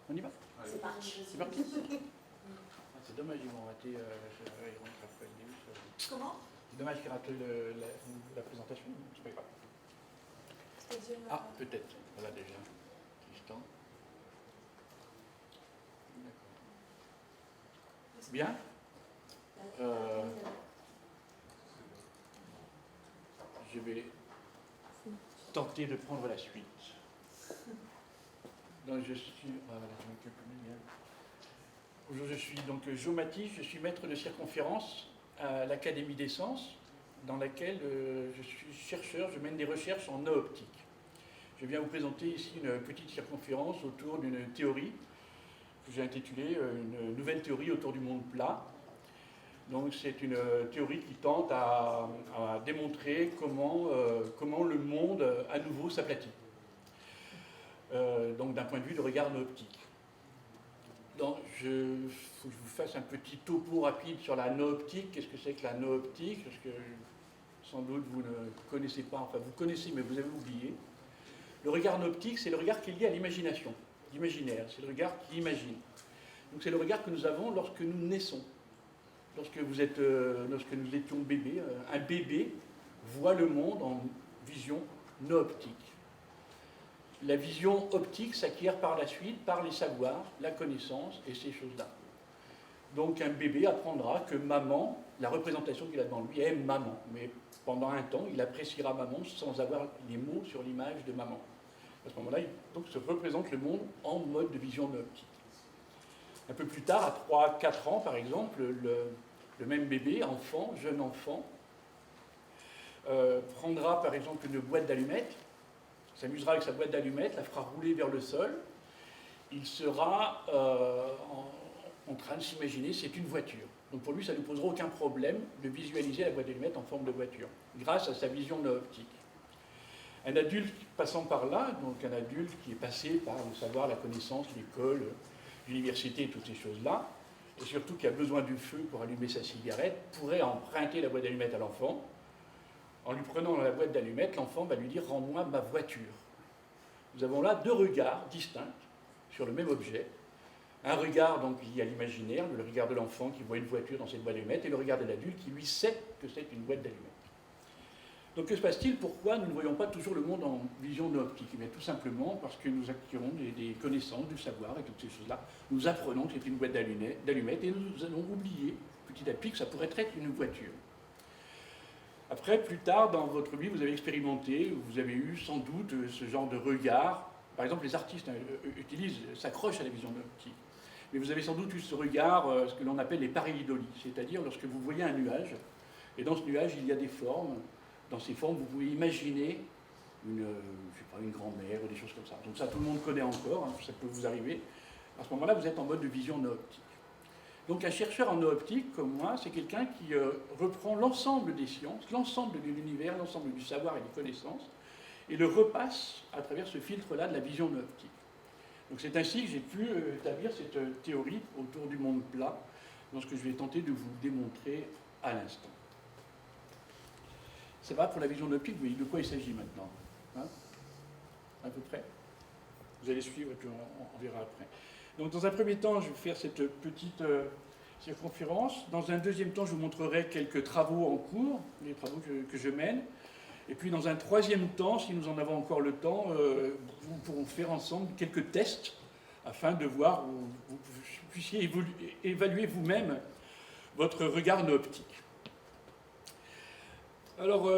On y va? C'est parti. C'est parti. C'est dommage, ils vont rater. Comment? C'est dommage qu'ils ratent la présentation. C'est pas grave. Ah, peut-être. Voilà déjà. Tristan. D'accord. Bien. Je vais tenter de prendre la suite. Donc je suis. Aujourd'hui, je suis donc Jo Maty, je suis maître de circonférence à l'Académie des Sciences, dans laquelle je suis chercheur, je mène des recherches en optique. Je viens vous présenter ici une petite circonférence autour d'une théorie que j'ai intitulée une nouvelle théorie autour du monde plat. Donc c'est une théorie qui tente à démontrer comment le monde à nouveau s'aplatit. Donc d'un point de vue de regard optique. Donc faut que je vous fasse un petit topo rapide sur la nooptique. Qu'est-ce que c'est que la nooptique? Parce que sans doute vous ne connaissez pas, enfin vous connaissez mais vous avez oublié. Le regard nooptique, c'est le regard qui est lié à l'imagination, l'imaginaire, c'est le regard qui imagine. Donc c'est le regard que nous avons lorsque nous naissons. Lorsque nous étions bébés, un bébé voit le monde en vision nooptique. La vision optique s'acquiert par la suite par les savoirs, la connaissance et ces choses-là. Donc un bébé apprendra que maman, la représentation qu'il a devant lui est maman. Mais pendant un temps, il appréciera maman sans avoir les mots sur l'image de maman. À ce moment-là, il se représente le monde en mode de vision optique. Un peu plus tard, à 3-4 ans par exemple, le même bébé, enfant, jeune enfant, prendra par exemple une boîte d'allumettes, s'amusera avec sa boîte d'allumettes, la fera rouler vers le sol. Il sera en train de s'imaginer, c'est une voiture. Donc pour lui, ça ne lui posera aucun problème de visualiser la boîte d'allumettes en forme de voiture, grâce à sa vision optique. Un adulte passant par là, donc un adulte qui est passé par le savoir, la connaissance, l'école, l'université et toutes ces choses-là, et surtout qui a besoin du feu pour allumer sa cigarette, pourrait emprunter la boîte d'allumettes à l'enfant. En lui prenant la boîte d'allumettes, l'enfant va lui dire « Rends-moi ma voiture ». Nous avons là deux regards distincts sur le même objet. Un regard donc lié à l'imaginaire, le regard de l'enfant qui voit une voiture dans cette boîte d'allumettes, et le regard de l'adulte qui lui sait que c'est une boîte d'allumettes. Donc que se passe-t-il? Pourquoi nous ne voyons pas toujours le monde en vision optique? Eh bien, tout simplement parce que nous acquérons des connaissances, du savoir et toutes ces choses-là. Nous apprenons que c'est une boîte d'allumettes et nous allons oublier petit à petit que ça pourrait être une voiture. Après, plus tard dans votre vie, vous avez expérimenté, vous avez eu sans doute ce genre de regard. Par exemple, les artistes s'accrochent à la vision optique. Mais vous avez sans doute eu ce regard, ce que l'on appelle les pareidolies, c'est-à-dire lorsque vous voyez un nuage, et dans ce nuage, il y a des formes. Dans ces formes, vous pouvez imaginer une grand-mère ou des choses comme ça. Donc ça, tout le monde connaît encore, hein, ça peut vous arriver. À ce moment-là, vous êtes en mode de vision optique. Donc un chercheur en optique, comme moi, c'est quelqu'un qui reprend l'ensemble des sciences, l'ensemble de l'univers, l'ensemble du savoir et des connaissances, et le repasse à travers ce filtre-là de la vision optique. Donc c'est ainsi que j'ai pu établir cette théorie autour du monde plat, dans ce que je vais tenter de vous démontrer à l'instant. Ça va pour la vision optique, vous voyez de quoi il s'agit maintenant, hein? À peu près. Vous allez suivre et puis on verra après. Donc dans un premier temps, je vais faire cette petite circonférence. Dans un deuxième temps, je vous montrerai quelques travaux en cours, les travaux que je mène. Et puis dans un troisième temps, si nous en avons encore le temps, nous pourrons faire ensemble quelques tests afin de voir où vous puissiez évaluer vous-même votre regard optique. Alors,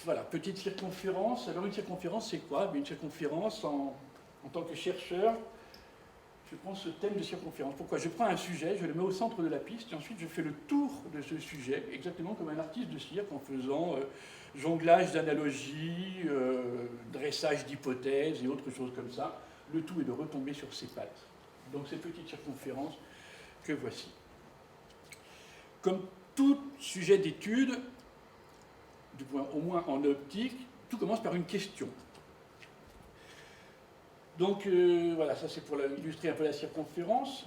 voilà, petite circonférence. Alors, une circonférence, c'est quoi? Une circonférence, en tant que chercheur, je prends ce thème de circonférence. Pourquoi? Je prends un sujet, je le mets au centre de la piste, et ensuite je fais le tour de ce sujet, exactement comme un artiste de cirque, en faisant jonglage d'analogies, dressage d'hypothèses et autres choses comme ça. Le tout est de retomber sur ses pattes. Donc, cette petite circonférence que voici. Comme tout sujet d'étude, au moins en optique, tout commence par une question. Donc voilà, ça c'est pour illustrer un peu la circonférence.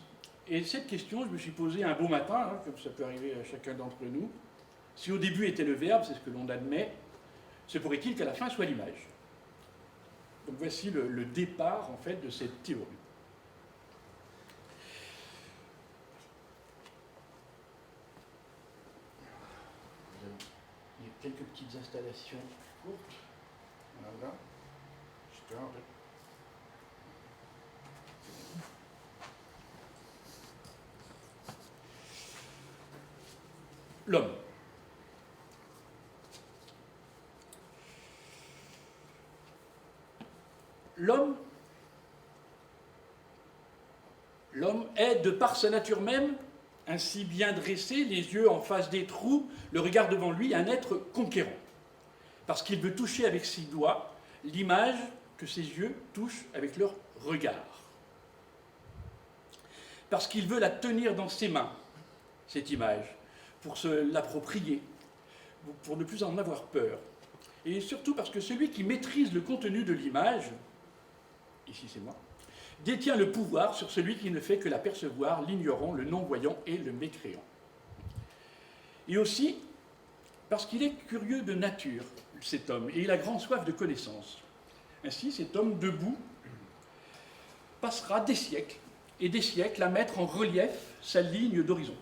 Et cette question, je me suis posée un beau matin, hein, comme ça peut arriver à chacun d'entre nous. Si au début était le verbe, c'est ce que l'on admet, se pourrait-il qu'à la fin soit l'image? Donc voici le départ en fait de cette théorie. quelques petites installations courtes. Voilà. Histoire de... L'homme. L'homme est, de par sa nature même, ainsi bien dressé, les yeux en face des trous, le regard devant lui, un être conquérant. Parce qu'il veut toucher avec ses doigts l'image que ses yeux touchent avec leur regard. Parce qu'il veut la tenir dans ses mains, cette image, pour se l'approprier, pour ne plus en avoir peur. Et surtout parce que celui qui maîtrise le contenu de l'image, ici c'est moi, détient le pouvoir sur celui qui ne fait que l'apercevoir, l'ignorant, le non-voyant et le mécréant. Et aussi parce qu'il est curieux de nature, cet homme, et il a grande soif de connaissance. Ainsi, cet homme debout passera des siècles et des siècles à mettre en relief sa ligne d'horizon,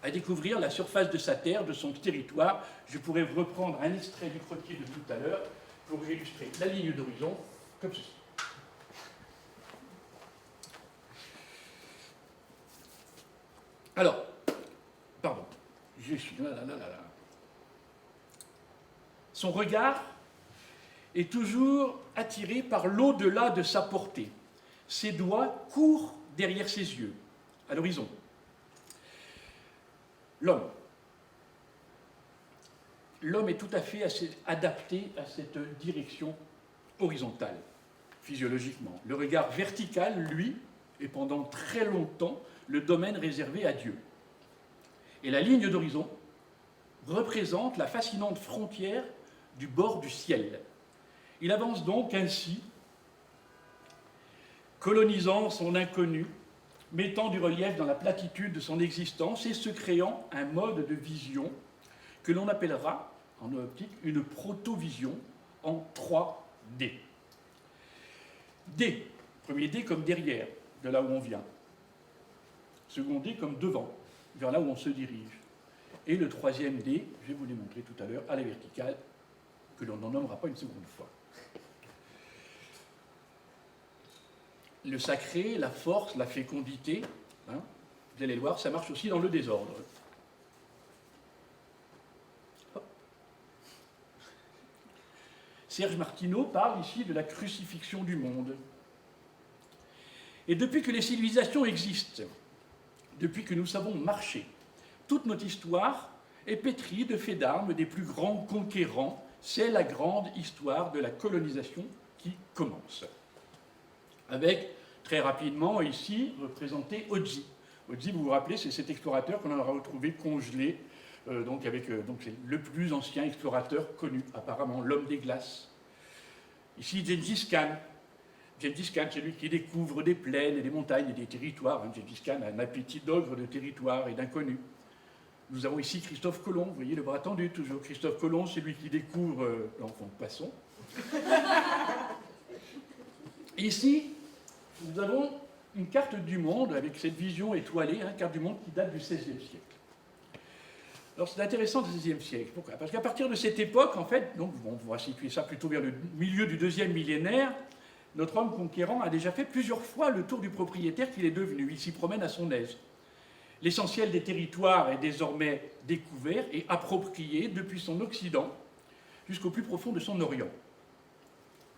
à découvrir la surface de sa terre, de son territoire. Je pourrais reprendre un extrait du croquis de tout à l'heure pour illustrer la ligne d'horizon comme ceci. Alors, pardon, je suis là. Son regard est toujours attiré par l'au-delà de sa portée. Ses doigts courent derrière ses yeux, à l'horizon. L'homme est tout à fait adapté à cette direction horizontale, physiologiquement. Le regard vertical, lui, est pendant très longtemps le domaine réservé à Dieu. Et la ligne d'horizon représente la fascinante frontière du bord du ciel. Il avance donc ainsi, colonisant son inconnu, mettant du relief dans la platitude de son existence et se créant un mode de vision que l'on appellera, en optique, une protovision en 3D. D, premier D comme derrière, de là où on vient. Second D comme devant, vers là où on se dirige. Et le troisième D, je vais vous les montrer tout à l'heure, à la verticale, que l'on n'en nommera pas une seconde fois. Le sacré, la force, la fécondité, hein, vous allez le voir, ça marche aussi dans le désordre. Hop. Serge Martineau parle ici de la crucifixion du monde. Et depuis que les civilisations existent, depuis que nous savons marcher, toute notre histoire est pétrie de faits d'armes des plus grands conquérants. C'est la grande histoire de la colonisation qui commence. Avec, très rapidement, ici, représenté Odzi. Odzi, vous vous rappelez, c'est cet explorateur qu'on a retrouvé congelé, donc c'est le plus ancien explorateur connu, apparemment, l'homme des glaces. Ici, Gengis Khan. Gengis Khan, c'est lui qui découvre des plaines et des montagnes et des territoires. Gengis Khan a un appétit d'ogre de territoire et d'inconnu. Nous avons ici Christophe Colomb, vous voyez le bras tendu toujours. Christophe Colomb, c'est lui qui découvre l'enfant de poisson. Ici, nous avons une carte du monde avec cette vision étoilée, une carte du monde qui date du XVIe siècle. Alors c'est intéressant le XVIe siècle. Pourquoi ? Parce qu'à partir de cette époque, en fait, donc on va situer ça plutôt vers le milieu du deuxième millénaire, notre homme conquérant a déjà fait plusieurs fois le tour du propriétaire qu'il est devenu. Il s'y promène à son aise. L'essentiel des territoires est désormais découvert et approprié depuis son Occident jusqu'au plus profond de son Orient.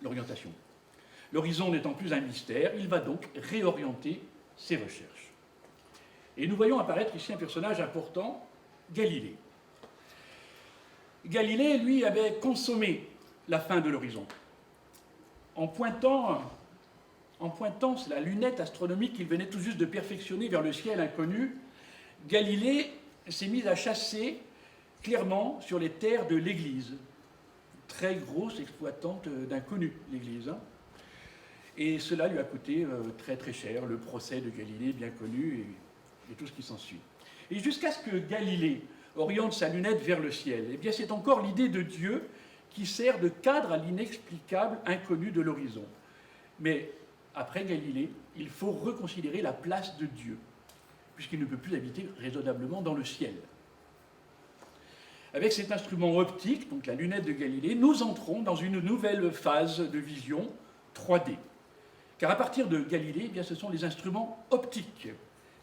L'orientation. L'horizon n'étant plus un mystère, il va donc réorienter ses recherches. Et nous voyons apparaître ici un personnage important, Galilée. Galilée, lui, avait consommé la fin de l'horizon. En pointant la lunette astronomique qu'il venait tout juste de perfectionner vers le ciel inconnu, Galilée s'est mis à chasser clairement sur les terres de l'Église. Très grosse exploitante d'inconnus, l'Église. Hein. Et cela lui a coûté très très cher, le procès de Galilée bien connu et tout ce qui s'ensuit. Et jusqu'à ce que Galilée oriente sa lunette vers le ciel, eh bien c'est encore l'idée de Dieu qui sert de cadre à l'inexplicable inconnu de l'horizon. Mais après Galilée, il faut reconsidérer la place de Dieu, puisqu'il ne peut plus habiter raisonnablement dans le ciel. Avec cet instrument optique, donc la lunette de Galilée, nous entrons dans une nouvelle phase de vision 3D. Car à partir de Galilée, eh bien, ce sont les instruments optiques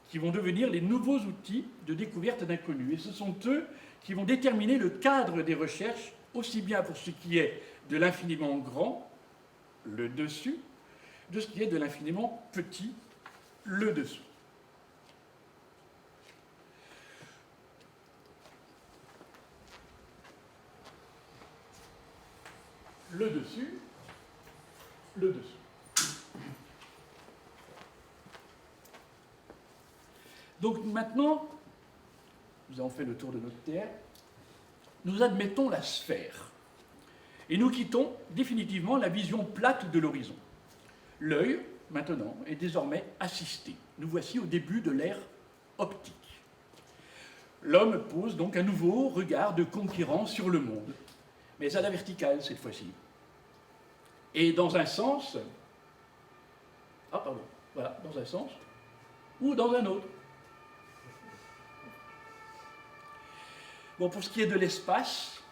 qui vont devenir les nouveaux outils de découverte d'inconnus. Et ce sont eux qui vont déterminer le cadre des recherches, aussi bien pour ce qui est de l'infiniment grand, le dessus, de ce qui est de l'infiniment petit, le dessous. Le dessus, le dessous. Donc maintenant, nous avons fait le tour de notre Terre, nous admettons la sphère et nous quittons définitivement la vision plate de l'horizon. L'œil, maintenant, est désormais assisté. Nous voici au début de l'ère optique. L'homme pose donc un nouveau regard de conquérant sur le monde, mais à la verticale cette fois-ci. Et dans un sens, dans un sens, ou dans un autre. Bon, pour ce qui est de l'espace,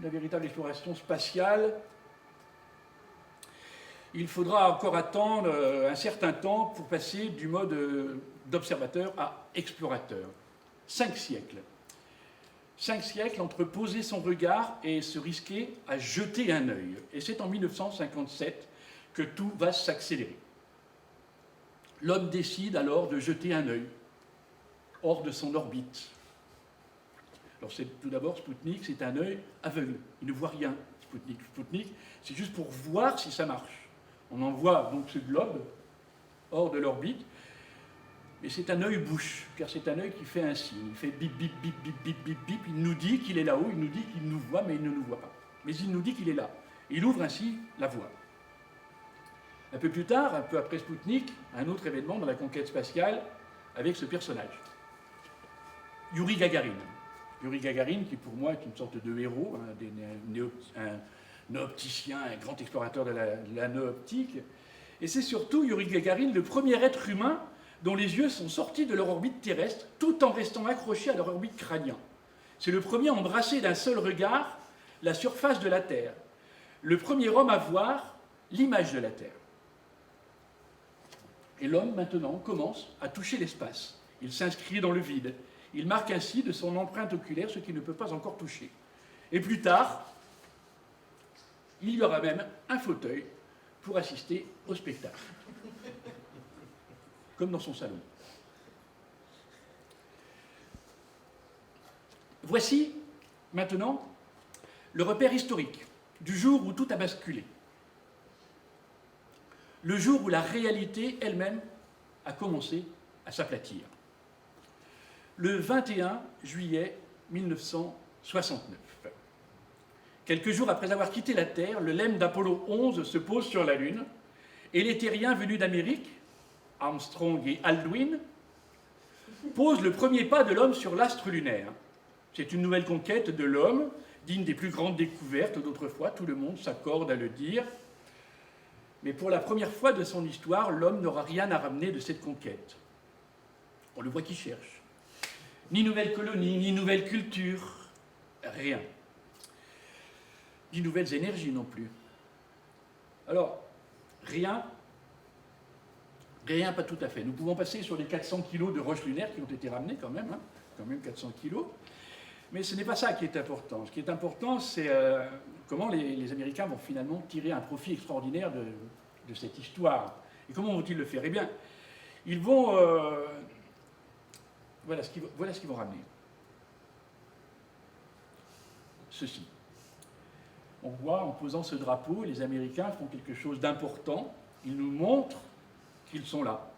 la véritable exploration spatiale, il faudra encore attendre un certain temps pour passer du mode d'observateur à explorateur. 5 siècles. 5 siècles entre poser son regard et se risquer à jeter un œil. Et c'est en 1957 que tout va s'accélérer. L'homme décide alors de jeter un œil hors de son orbite. Alors tout d'abord, Spoutnik, c'est un œil aveugle. Il ne voit rien, Spoutnik, c'est juste pour voir si ça marche. On envoie donc ce globe hors de l'orbite, mais c'est un œil bouche, car c'est un œil qui fait un signe. Il fait bip, bip, bip, bip, bip, bip, bip. Il nous dit qu'il est là-haut, il nous dit qu'il nous voit, mais il ne nous voit pas. Mais il nous dit qu'il est là. Et il ouvre ainsi la voie. Un peu plus tard, un peu après Spoutnik, un autre événement dans la conquête spatiale avec ce personnage. Youri Gagarin. Youri Gagarin, qui pour moi est une sorte de héros, un opticien, un grand explorateur de la optique. Et c'est surtout Youri Gagarin, le premier être humain dont les yeux sont sortis de leur orbite terrestre, tout en restant accrochés à leur orbite crânienne. C'est le premier à embrasser d'un seul regard la surface de la Terre. Le premier homme à voir l'image de la Terre. Et l'homme, maintenant, commence à toucher l'espace. Il s'inscrit dans le vide. Il marque ainsi de son empreinte oculaire ce qu'il ne peut pas encore toucher. Et plus tard, il y aura même un fauteuil pour assister au spectacle. Comme dans son salon. Voici, maintenant, le repère historique du jour où tout a basculé. Le jour où la réalité elle-même a commencé à s'aplatir. Le 21 juillet 1969. Quelques jours après avoir quitté la Terre, le LEM d'Apollo 11 se pose sur la Lune et les terriens venus d'Amérique, Armstrong et Aldrin, posent le premier pas de l'homme sur l'astre lunaire. C'est une nouvelle conquête de l'homme, digne des plus grandes découvertes d'autrefois, tout le monde s'accorde à le dire. Mais pour la première fois de son histoire, l'homme n'aura rien à ramener de cette conquête. On le voit qui cherche. Ni nouvelle colonie, ni nouvelle culture, rien. Ni nouvelles énergies non plus. Alors, rien, pas tout à fait. Nous pouvons passer sur les 400 kilos de roches lunaires qui ont été ramenés quand même 400 kilos. Mais ce n'est pas ça qui est important. Ce qui est important, c'est comment les Américains vont finalement tirer un profit extraordinaire de cette histoire. Et comment vont-ils le faire? Eh bien, ils vont... voilà ce qu'ils vont ramener. Ceci. On voit, en posant ce drapeau, les Américains font quelque chose d'important. Ils nous montrent qu'ils sont là.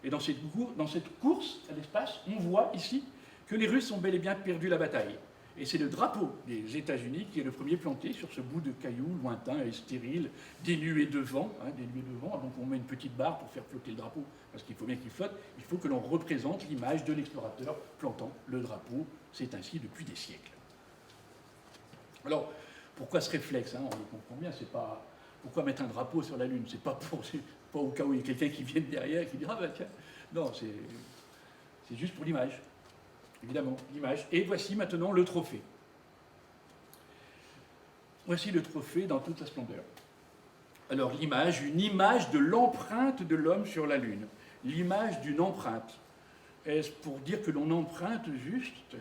Et dans cette course à l'espace, on voit ici que les Russes ont bel et bien perdu la bataille. Et c'est le drapeau des États-Unis qui est le premier planté sur ce bout de caillou lointain et stérile, dénué de vent. Donc on met une petite barre pour faire flotter le drapeau, parce qu'il faut bien qu'il flotte. Il faut que l'on représente l'image de l'explorateur plantant le drapeau. C'est ainsi depuis des siècles. Alors, pourquoi ce réflexe, on le comprend bien, c'est pas... Pourquoi mettre un drapeau sur la Lune? C'est pas au cas où il y a quelqu'un qui vient derrière et qui dira, tiens... Non, c'est juste pour l'image. Évidemment, l'image. Et voici maintenant le trophée. voici le trophée dans toute sa splendeur. Alors l'image, une image de l'empreinte de l'homme sur la Lune. L'image d'une empreinte. Est-ce pour dire que l'on emprunte juste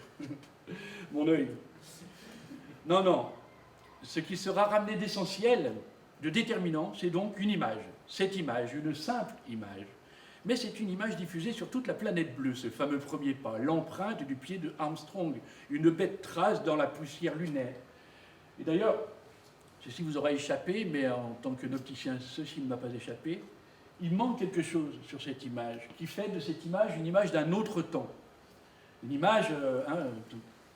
mon œil? Non, non. Ce qui sera ramené d'essentiel, de déterminant, c'est donc une image. Cette image, une simple image. Mais c'est une image diffusée sur toute la planète bleue, ce fameux premier pas, l'empreinte du pied de Armstrong, une bête trace dans la poussière lunaire. Et d'ailleurs, ceci vous aura échappé, mais en tant que opticien, ceci ne m'a pas échappé, il manque quelque chose sur cette image, qui fait de cette image une image d'un autre temps. Une image,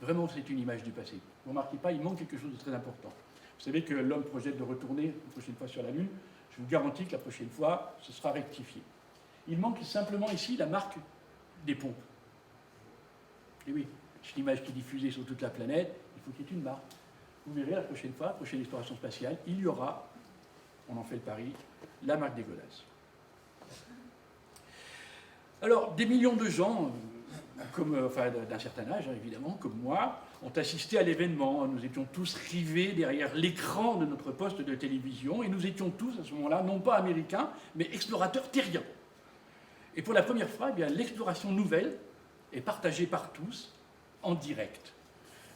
vraiment c'est une image du passé. Vous ne remarquez pas, il manque quelque chose de très important. Vous savez que l'homme projette de retourner la prochaine fois sur la Lune. Je vous garantis que la prochaine fois, ce sera rectifié. Il manque simplement ici la marque des pompes. Et oui, c'est une image qui est diffusée sur toute la planète, il faut qu'il y ait une marque. Vous verrez la prochaine fois, la prochaine exploration spatiale, il y aura, on en fait le pari, la marque des godasses. Alors, des millions de gens, d'un certain âge, évidemment, comme moi, ont assisté à l'événement. Nous étions tous rivés derrière l'écran de notre poste de télévision et nous étions tous, à ce moment-là, non pas américains, mais explorateurs terriens. Et pour la première fois, eh bien, l'exploration nouvelle est partagée par tous, en direct.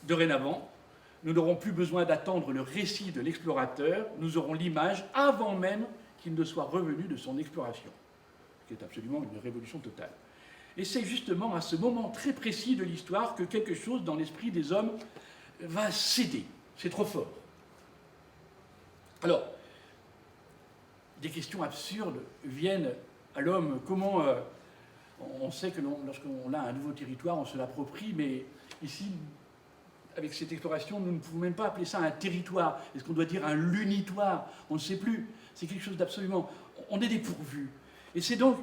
Dorénavant, nous n'aurons plus besoin d'attendre le récit de l'explorateur, nous aurons l'image avant même qu'il ne soit revenu de son exploration, ce qui est absolument une révolution totale. Et c'est justement à ce moment très précis de l'histoire que quelque chose dans l'esprit des hommes va céder. C'est trop fort. Alors, des questions absurdes viennent à l'homme. Comment on sait que lorsqu'on a un nouveau territoire, on se l'approprie, mais ici, avec cette exploration, nous ne pouvons même pas appeler ça un territoire. Est-ce qu'on doit dire un lunitoire? On ne sait plus. C'est quelque chose d'absolument... On est dépourvu. Et c'est donc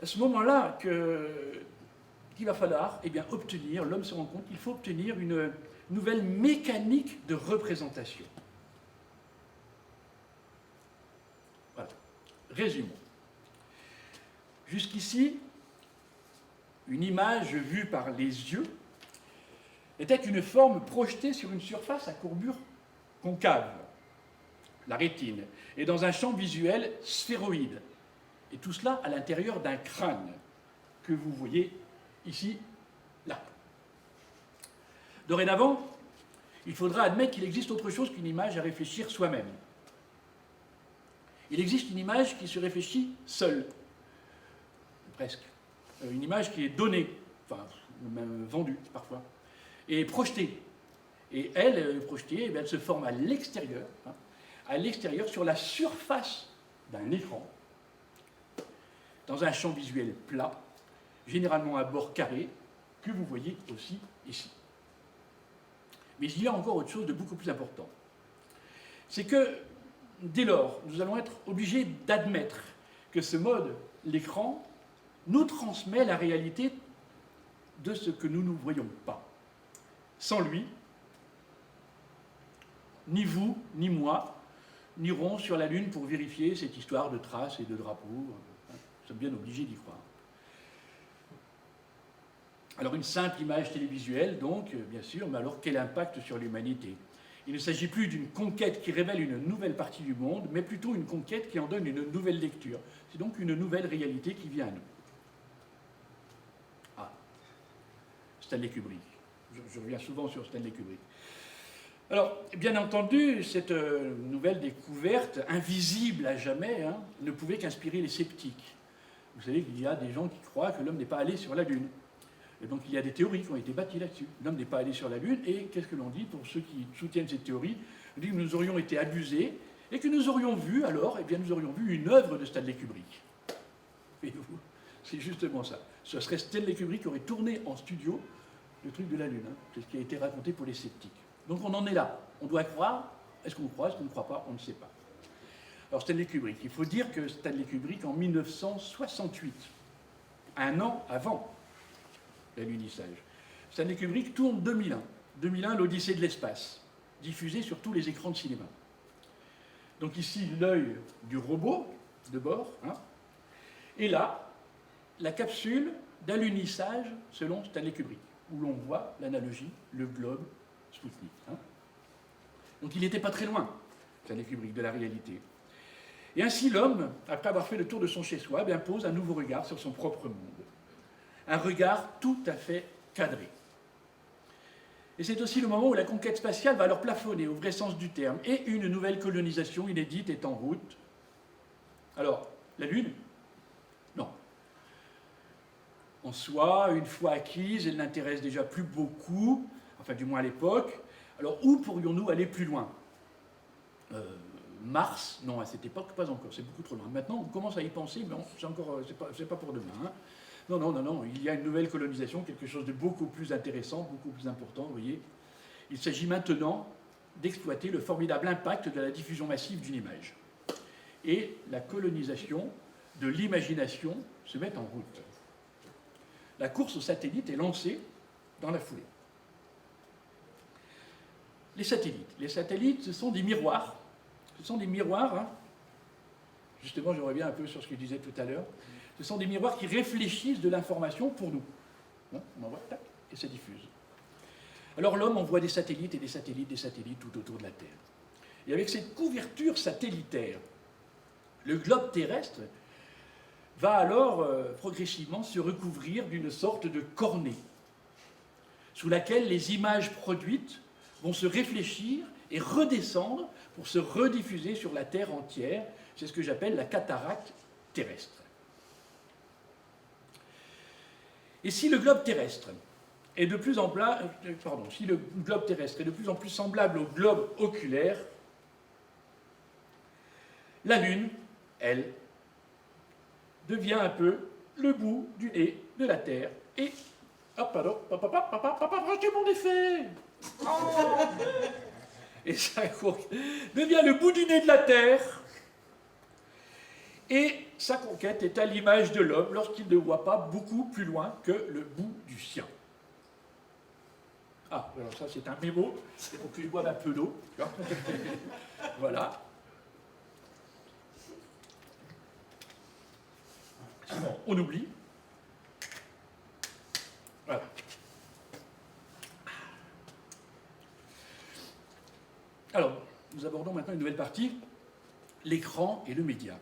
à ce moment-là qu'il va falloir obtenir, l'homme se rend compte qu'il faut obtenir une nouvelle mécanique de représentation. Voilà. Résumons. Jusqu'ici, une image vue par les yeux était une forme projetée sur une surface à courbure concave, la rétine, et dans un champ visuel sphéroïde. Et tout cela à l'intérieur d'un crâne que vous voyez ici, là. Dorénavant, il faudra admettre qu'il existe autre chose qu'une image à réfléchir soi-même. Il existe une image qui se réfléchit seule, presque. Une image qui est donnée, enfin, même vendue parfois, et projetée. Et elle, projetée, elle se forme à l'extérieur, sur la surface d'un écran, dans un champ visuel plat, généralement à bord carré, que vous voyez aussi ici. Mais il y a encore autre chose de beaucoup plus important. C'est que, dès lors, nous allons être obligés d'admettre que ce mode, l'écran, nous transmet la réalité de ce que nous ne voyons pas. Sans lui, ni vous, ni moi, n'irons sur la Lune pour vérifier cette histoire de traces et de drapeaux. Nous sommes bien obligés d'y croire. Alors une simple image télévisuelle, donc, bien sûr, mais alors quel impact sur l'humanité? Il ne s'agit plus d'une conquête qui révèle une nouvelle partie du monde, mais plutôt une conquête qui en donne une nouvelle lecture. C'est donc une nouvelle réalité qui vient à nous. Ah, Stanley Kubrick. Je reviens souvent sur Stanley Kubrick. Alors, bien entendu, cette nouvelle découverte, invisible à jamais, ne pouvait qu'inspirer les sceptiques. Vous savez qu'il y a des gens qui croient que l'homme n'est pas allé sur la Lune. Et donc il y a des théories qui ont été bâties là-dessus. L'homme n'est pas allé sur la Lune, et qu'est-ce que l'on dit pour ceux qui soutiennent cette théorie? On dit que nous aurions été abusés, et que nous aurions vu, alors, nous aurions vu une œuvre de Stanley Kubrick. Voyez-vous, c'est justement ça. Ce serait Stanley Kubrick qui aurait tourné en studio le truc de la Lune. C'est ce qui a été raconté pour les sceptiques. Donc on en est là. On doit croire. Est-ce qu'on croit? Est-ce qu'on ne croit pas? On ne sait pas. Alors Stanley Kubrick. Il faut dire que Stanley Kubrick, en 1968, un an avant l'alunissage, Stanley Kubrick tourne 2001. 2001, l'Odyssée de l'espace, diffusée sur tous les écrans de cinéma. Donc ici, l'œil du robot de bord. Et là, la capsule d'alunissage selon Stanley Kubrick, où l'on voit l'analogie, le globe Spoutnik. Donc il n'était pas très loin, Stanley Kubrick, de la réalité. Et ainsi l'homme, après avoir fait le tour de son chez-soi, pose un nouveau regard sur son propre monde. Un regard tout à fait cadré. Et c'est aussi le moment où la conquête spatiale va alors plafonner, au vrai sens du terme, et une nouvelle colonisation inédite est en route. Alors, la Lune? Non. En soi, une fois acquise, elle n'intéresse déjà plus beaucoup, enfin du moins à l'époque. Alors, où pourrions-nous aller plus loin? Mars? Non, à cette époque, pas encore, c'est beaucoup trop loin. Maintenant, on commence à y penser, mais c'est pas pour demain. Hein. Non, il y a une nouvelle colonisation, quelque chose de beaucoup plus intéressant, beaucoup plus important, vous voyez. Il s'agit maintenant d'exploiter le formidable impact de la diffusion massive d'une image. Et la colonisation de l'imagination se met en route. La course aux satellites est lancée dans la foulée. Les satellites, ce sont des miroirs. Ce sont des miroirs, hein. Justement, je reviens un peu sur ce que je disais tout à l'heure. Ce sont des miroirs qui réfléchissent de l'information pour nous. On envoie, tac, et ça diffuse. Alors l'homme envoie des satellites et des satellites tout autour de la Terre. Et avec cette couverture satellitaire, le globe terrestre va alors progressivement se recouvrir d'une sorte de cornée, sous laquelle les images produites vont se réfléchir et redescendre pour se rediffuser sur la Terre entière. C'est ce que j'appelle la cataracte terrestre. Et si le globe terrestre est de plus en plus semblable au globe oculaire, la Lune, elle, devient un peu le bout du nez de la Terre. Et, j'ai mon effet. Et ça devient le bout du nez de la Terre. Et sa conquête est à l'image de l'homme lorsqu'il ne voit pas beaucoup plus loin que le bout du sien. Ah, alors ça c'est un mémo, c'est pour qu'il boive un peu d'eau. Voilà. Sinon, on oublie. Voilà. Alors, nous abordons maintenant une nouvelle partie, l'écran et le média.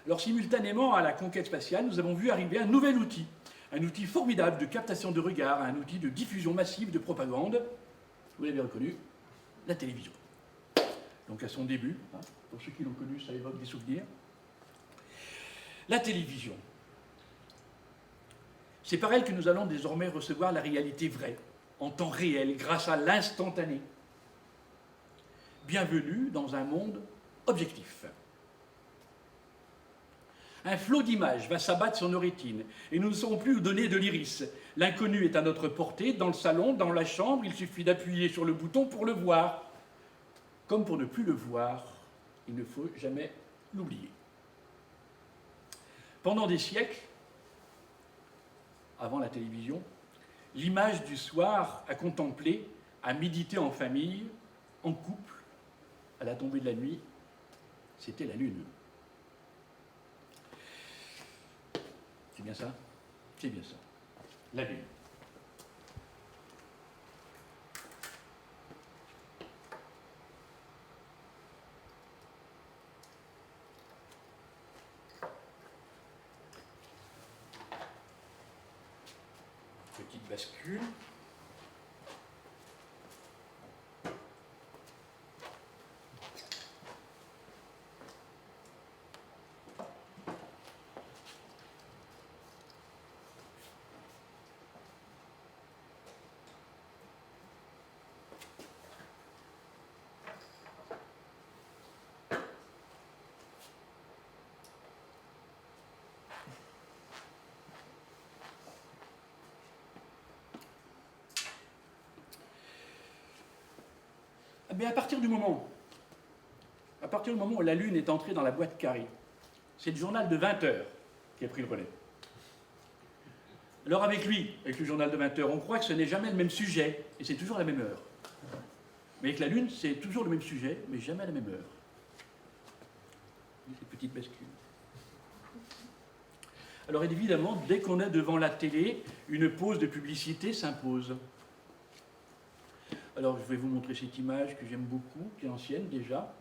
Alors, simultanément à la conquête spatiale, nous avons vu arriver un nouvel outil, un outil formidable de captation de regard, un outil de diffusion massive de propagande, vous l'avez reconnu, la télévision. Donc à son début, hein, pour ceux qui l'ont connu, ça évoque des souvenirs. La télévision. C'est par elle que nous allons désormais recevoir la réalité vraie, en temps réel, grâce à l'instantané. Bienvenue dans un monde objectif. Un flot d'images va s'abattre sur nos rétines et nous ne saurons plus où donner de l'iris. L'inconnu est à notre portée, dans le salon, dans la chambre, il suffit d'appuyer sur le bouton pour le voir. Comme pour ne plus le voir, il ne faut jamais l'oublier. Pendant des siècles, avant la télévision, l'image du soir à contempler, à méditer en famille, en couple, à la tombée de la nuit, c'était la Lune. C'est bien ça? C'est bien ça. La Lune. Petite bascule. Mais à partir du moment où la Lune est entrée dans la boîte carrée, c'est le journal de 20 heures qui a pris le relais. Alors avec lui, avec le journal de 20 heures, on croit que ce n'est jamais le même sujet, et c'est toujours la même heure. Mais avec la Lune, c'est toujours le même sujet, mais jamais à la même heure. Cette petite bascule. Alors évidemment, dès qu'on est devant la télé, une pause de publicité s'impose. Alors, je vais vous montrer cette image que j'aime beaucoup, qui est ancienne déjà,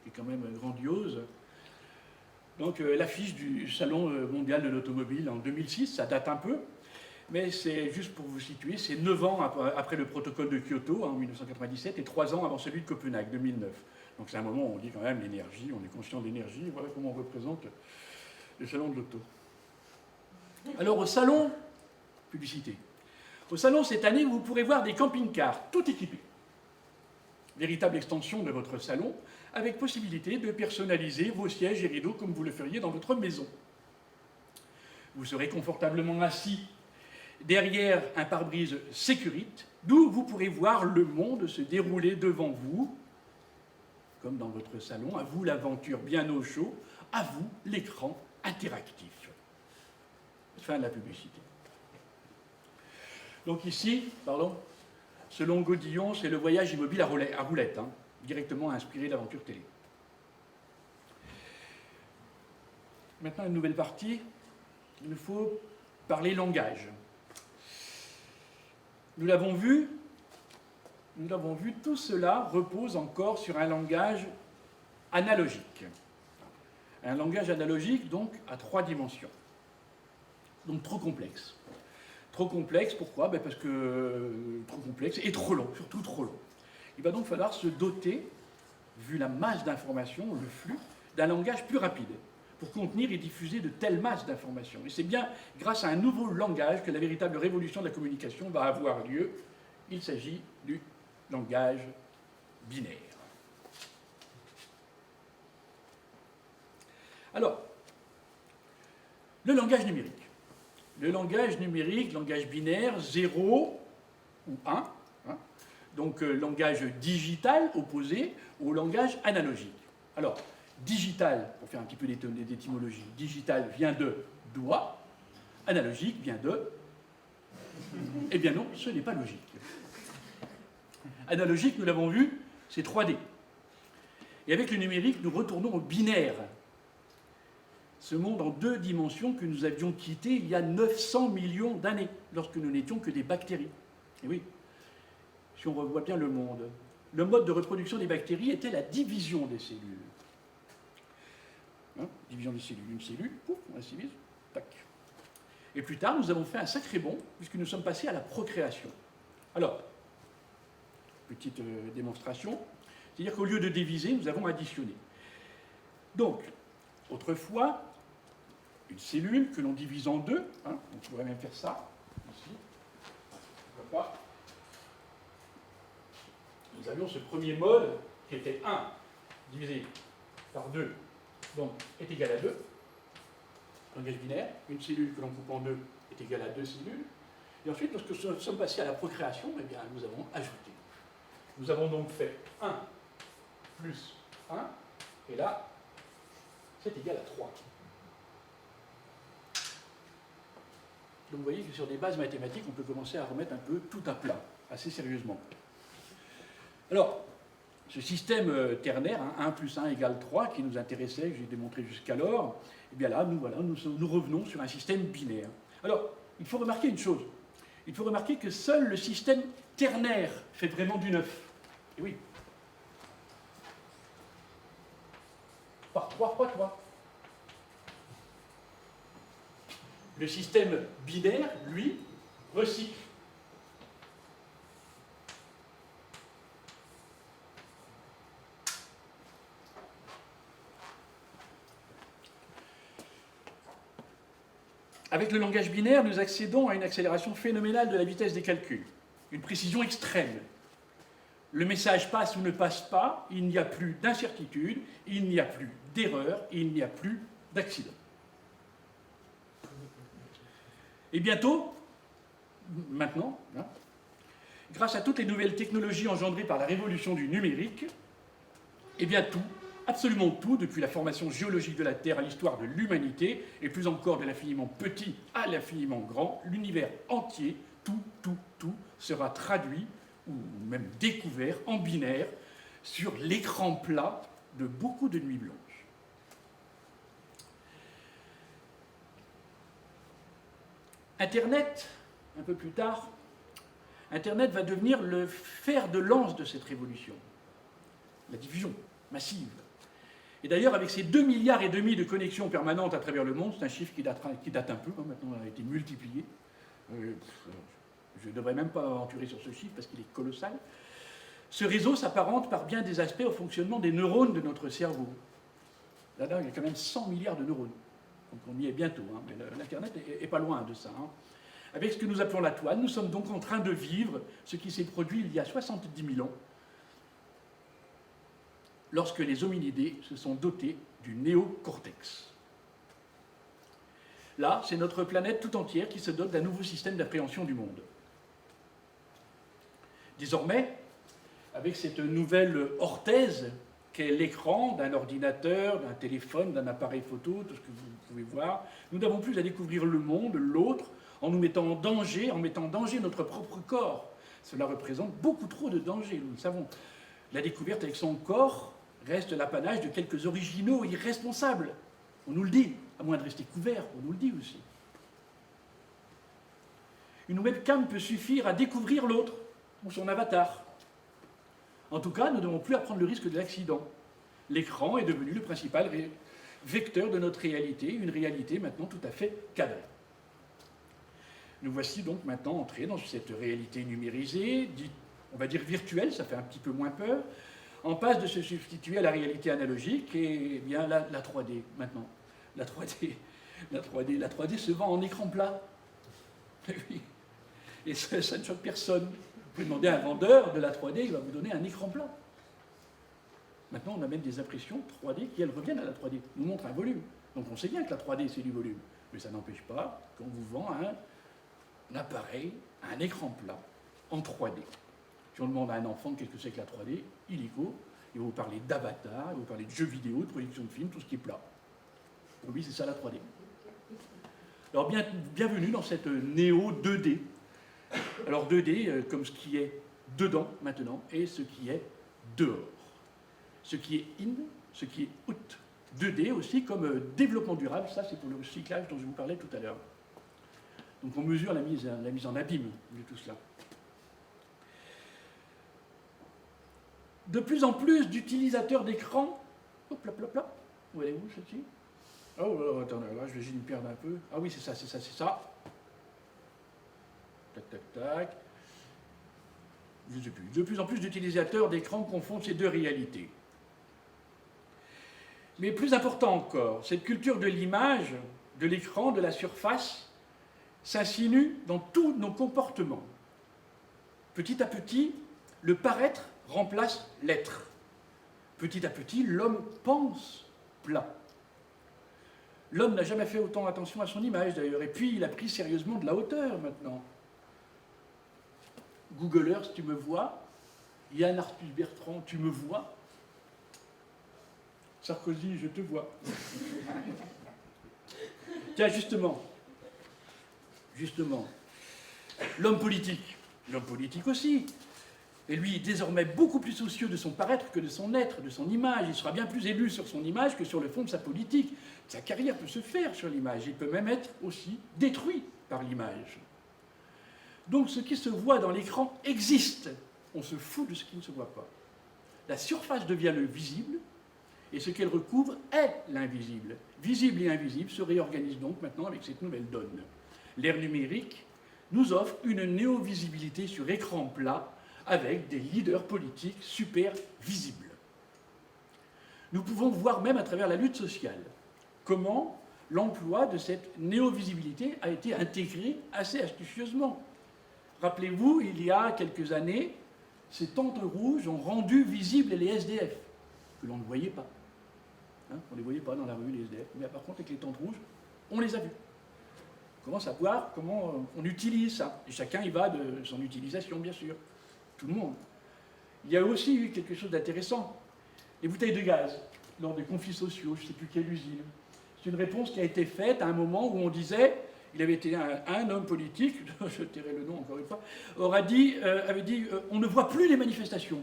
qui est quand même grandiose. Donc, l'affiche du Salon mondial de l'automobile en 2006, ça date un peu, mais c'est juste pour vous situer, c'est 9 ans après le protocole de Kyoto, en 1997, et 3 ans avant celui de Copenhague, 2009. Donc, c'est un moment où on dit quand même l'énergie, on est conscient de l'énergie, voilà comment on représente le Salon de l'auto. Alors, au Salon, publicité. Au Salon, cette année, vous pourrez voir des camping-cars tout équipés. Véritable extension de votre salon, avec possibilité de personnaliser vos sièges et rideaux comme vous le feriez dans votre maison. Vous serez confortablement assis derrière un pare-brise Sécurite, d'où vous pourrez voir le monde se dérouler devant vous, comme dans votre salon. À vous l'aventure bien au chaud, à vous l'écran interactif. Fin de la publicité. Donc ici, selon Godillon, c'est le voyage immobile à roulette, hein, directement inspiré d'aventure télé. Maintenant, une nouvelle partie, il nous faut parler langage. Nous l'avons vu, tout cela repose encore sur un langage analogique. Un langage analogique, donc, à 3 dimensions. Donc, trop complexe. Trop complexe, pourquoi? Parce que trop complexe et trop long, surtout trop long. Il va donc falloir se doter, vu la masse d'informations, le flux, d'un langage plus rapide pour contenir et diffuser de telles masses d'informations. Et c'est bien grâce à un nouveau langage que la véritable révolution de la communication va avoir lieu. Il s'agit du langage binaire. Alors, le langage numérique. Le langage numérique, langage binaire, 0 ou 1, hein, donc langage digital opposé au langage analogique. Alors, digital, pour faire un petit peu d'étymologie, digital vient de doigt, analogique vient de... Eh bien non, ce n'est pas logique. Analogique, nous l'avons vu, c'est 3D. Et avec le numérique, nous retournons au binaire. Ce monde en 2 dimensions que nous avions quitté il y a 900 millions d'années, lorsque nous n'étions que des bactéries. Et oui, si on revoit bien le monde, le mode de reproduction des bactéries était la division des cellules. Hein, division des cellules, une cellule, pouf, on la divise, tac. Et plus tard, nous avons fait un sacré bond, puisque nous sommes passés à la procréation. Alors, petite démonstration, c'est-à-dire qu'au lieu de diviser, nous avons additionné. Donc, autrefois, une cellule que l'on divise en 2, hein, on pourrait même faire ça, ici, pourquoi pas. Nous avions ce premier mode qui était 1 divisé par 2, donc est égal à 2, langage binaire, une cellule que l'on coupe en 2 est égale à 2 cellules, et ensuite, lorsque nous sommes passés à la procréation, eh bien, nous avons ajouté. Nous avons donc fait 1 plus 1, et là, c'est égal à 3. Donc vous voyez que sur des bases mathématiques, on peut commencer à remettre un peu tout à plat, assez sérieusement. Alors, ce système ternaire, hein, 1 plus 1 égale 3, qui nous intéressait, que j'ai démontré jusqu'alors, eh bien là, nous revenons sur un système binaire. Alors, il faut remarquer une chose. Il faut remarquer que seul le système ternaire fait vraiment du 9. Et oui. Par 3 fois 3. Le système binaire, lui, recycle. Avec le langage binaire, nous accédons à une accélération phénoménale de la vitesse des calculs, une précision extrême. Le message passe ou ne passe pas, il n'y a plus d'incertitude, il n'y a plus d'erreur, il n'y a plus d'accident. Et bientôt, maintenant, hein, grâce à toutes les nouvelles technologies engendrées par la révolution du numérique, eh bien tout, absolument tout, depuis la formation géologique de la Terre à l'histoire de l'humanité, et plus encore de l'infiniment petit à l'infiniment grand, l'univers entier, tout sera traduit ou même découvert en binaire sur l'écran plat de beaucoup de nuits blanches. Internet, un peu plus tard, Internet va devenir le fer de lance de cette révolution. La diffusion massive. Et d'ailleurs, avec ces 2,5 milliards de connexions permanentes à travers le monde, c'est un chiffre qui date un peu, hein, maintenant il a été multiplié. Je ne devrais même pas aventurer sur ce chiffre parce qu'il est colossal. Ce réseau s'apparente par bien des aspects au fonctionnement des neurones de notre cerveau. Là-dedans, il y a quand même 100 milliards de neurones. Donc on y est bientôt, hein, mais l'Internet n'est pas loin de ça. Hein. Avec ce que nous appelons la toile, nous sommes donc en train de vivre ce qui s'est produit il y a 70 000 ans, lorsque les hominidés se sont dotés du néocortex. Là, c'est notre planète tout entière qui se dote d'un nouveau système d'appréhension du monde. Désormais, avec cette nouvelle orthèse qu'est l'écran d'un ordinateur, d'un téléphone, d'un appareil photo, tout ce que vous pouvez voir, nous n'avons plus à découvrir le monde, l'autre, en nous mettant en danger, notre propre corps. Cela représente beaucoup trop de danger, nous le savons. La découverte avec son corps reste l'apanage de quelques originaux irresponsables. On nous le dit, à moins de rester couvert, on nous le dit aussi. Une webcam peut suffire à découvrir l'autre, ou son avatar. En tout cas, nous ne devons plus à prendre le risque de l'accident. L'écran est devenu le principal vecteur de notre réalité, une réalité maintenant tout à fait cadrée. Nous voici donc maintenant entrés dans cette réalité numérisée, dite, on va dire virtuelle, ça fait un petit peu moins peur, en passe de se substituer à la réalité analogique et bien la 3D maintenant. La 3D se vend en écran plat. Et ça ne choque personne. Vous pouvez demander à un vendeur de la 3D, il va vous donner un écran plat. Maintenant, on a même des impressions 3D qui, elles, reviennent à la 3D, nous montrent un volume. Donc on sait bien que la 3D, c'est du volume. Mais ça n'empêche pas qu'on vous vend un appareil, un écran plat en 3D. Si on demande à un enfant qu'est-ce que c'est que la 3D, illico, il va vous parler d'avatar, il va vous parler de jeux vidéo, de projection de films, tout ce qui est plat. Pour lui, c'est ça la 3D. Alors, bienvenue dans cette néo 2D. Alors 2D comme ce qui est dedans maintenant et ce qui est dehors. Ce qui est in, ce qui est out. 2D aussi comme développement durable, ça c'est pour le recyclage dont je vous parlais tout à l'heure. Donc on mesure la mise en abîme de tout cela. De plus en plus d'utilisateurs d'écran, hop là, hop là, où allez-vous celle-ci? Oh, attendez, là je vais me perdre un peu. Ah oui, c'est ça. Tac, tac, tac. Je ne sais plus. De plus en plus d'utilisateurs d'écran confondent ces deux réalités. Mais plus important encore, cette culture de l'image, de l'écran, de la surface, s'insinue dans tous nos comportements. Petit à petit, le paraître remplace l'être. Petit à petit, l'homme pense plat. L'homme n'a jamais fait autant attention à son image d'ailleurs, et puis il a pris sérieusement de la hauteur maintenant. Google Earth, tu me vois. Yann Arthus Bertrand, tu me vois. Sarkozy, je te vois. Tiens, justement, l'homme politique aussi, et lui, désormais beaucoup plus soucieux de son paraître que de son être, de son image. Il sera bien plus élu sur son image que sur le fond de sa politique. Sa carrière peut se faire sur l'image, il peut même être aussi détruit par l'image. Donc ce qui se voit dans l'écran existe. On se fout de ce qui ne se voit pas. La surface devient le visible, et ce qu'elle recouvre est l'invisible. Visible et invisible se réorganisent donc maintenant avec cette nouvelle donne. L'ère numérique nous offre une néo-visibilité sur écran plat avec des leaders politiques super visibles. Nous pouvons voir même à travers la lutte sociale comment l'emploi de cette néo-visibilité a été intégré assez astucieusement. Rappelez-vous, il y a quelques années, ces tentes rouges ont rendu visibles les SDF, que l'on ne voyait pas. On ne les voyait pas dans la rue, les SDF. Mais par contre, avec les tentes rouges, on les a vus. On commence à voir comment on utilise ça. Et chacun y va de son utilisation, bien sûr. Tout le monde. Il y a aussi eu quelque chose d'intéressant. Les bouteilles de gaz, lors des conflits sociaux, je ne sais plus quelle usine. C'est une réponse qui a été faite à un moment où on disait, il avait été un homme politique, je tairai le nom encore une fois, avait dit on ne voit plus les manifestations.